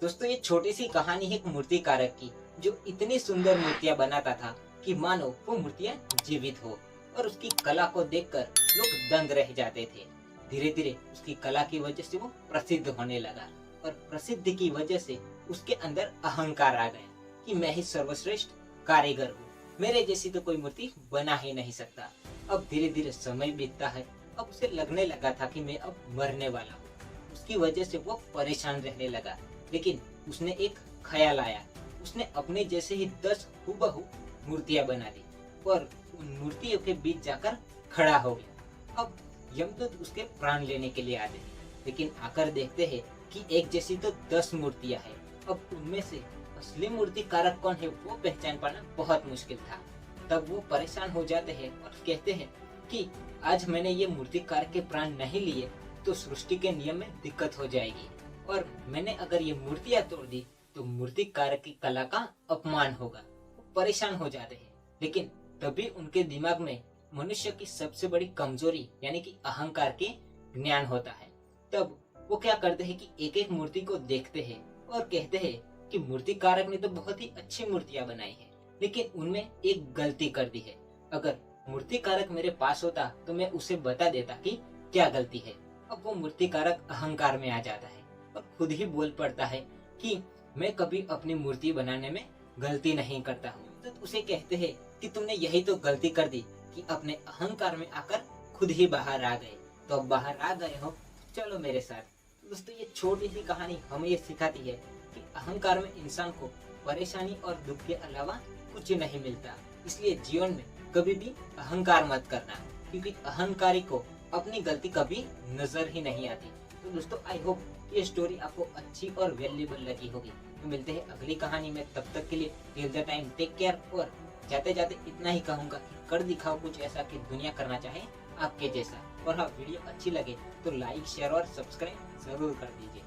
दोस्तों ये छोटी सी कहानी है एक मूर्तिकारक की, जो इतनी सुंदर मूर्तियां बनाता था कि मानो वो मूर्तियां जीवित हो। और उसकी कला को देखकर लोग दंग रह जाते थे। धीरे धीरे उसकी कला की वजह से वो प्रसिद्ध होने लगा, और प्रसिद्धि की वजह से उसके अंदर अहंकार आ गया कि मैं ही सर्वश्रेष्ठ कारीगर हूँ, मेरे जैसी तो कोई मूर्ति बना ही नहीं सकता। अब धीरे धीरे समय बीतता है। अब उसे लगने लगा था कि मैं अब मरने वाला हूँ। उसकी वजह से वो परेशान रहने लगा। लेकिन उसने एक ख्याल आया। उसने अपने जैसे ही 10 हूबहू मूर्तियां बना दी और उन मूर्तियों के बीच जाकर खड़ा हो गया। अब यमदूत उसके प्राण लेने के लिए आते हैं, लेकिन आकर देखते हैं कि एक जैसी तो 10 मूर्तियां हैं। अब उनमें से असली मूर्तिकारक कौन है वो पहचान पाना बहुत मुश्किल था। तब वो परेशान हो जाते हैं और कहते हैं कि आज मैंने ये मूर्तिकारक के प्राण नहीं लिए तो सृष्टि के नियम में दिक्कत हो जाएगी, और मैंने अगर ये मूर्तियां तोड़ दी तो मूर्तिकारक की कला का अपमान होगा। वो परेशान हो जाते हैं। लेकिन तभी उनके दिमाग में मनुष्य की सबसे बड़ी कमजोरी यानी कि अहंकार के ज्ञान होता है। तब वो क्या करते हैं कि एक एक मूर्ति को देखते हैं और कहते हैं कि मूर्तिकारक ने तो बहुत ही अच्छी मूर्तियां बनाई है, लेकिन उनमें एक गलती कर दी है। अगर मूर्तिकारक मेरे पास होता तो मैं उसे बता देता कि क्या गलती है। अब वो मूर्तिकारक अहंकार में आ जाता है और खुद ही बोल पड़ता है कि मैं कभी अपनी मूर्ति बनाने में गलती नहीं करता हूँ। तो उसे कहते हैं कि तुमने यही तो गलती कर दी कि अपने अहंकार में आकर खुद ही बाहर आ गए। तो अब बाहर आ गए हो, चलो मेरे साथ। तो दोस्तों ये छोटी सी कहानी हमें ये सिखाती है कि अहंकार में इंसान को परेशानी और दुख के अलावा कुछ नहीं मिलता। इसलिए जीवन में कभी भी अहंकार मत करना, क्योंकि अहंकारी को अपनी गलती कभी नजर ही नहीं आती। तो दोस्तों आई होप ये स्टोरी आपको अच्छी और वैल्यूएबल लगी होगी। तो मिलते हैं अगली कहानी में, तब तक के लिए till the time take care. और जाते जाते इतना ही कहूंगा कि कर दिखाओ कुछ ऐसा कि दुनिया करना चाहे आपके जैसा। और हाँ, वीडियो अच्छी लगे तो लाइक शेयर और सब्सक्राइब जरूर कर दीजिए।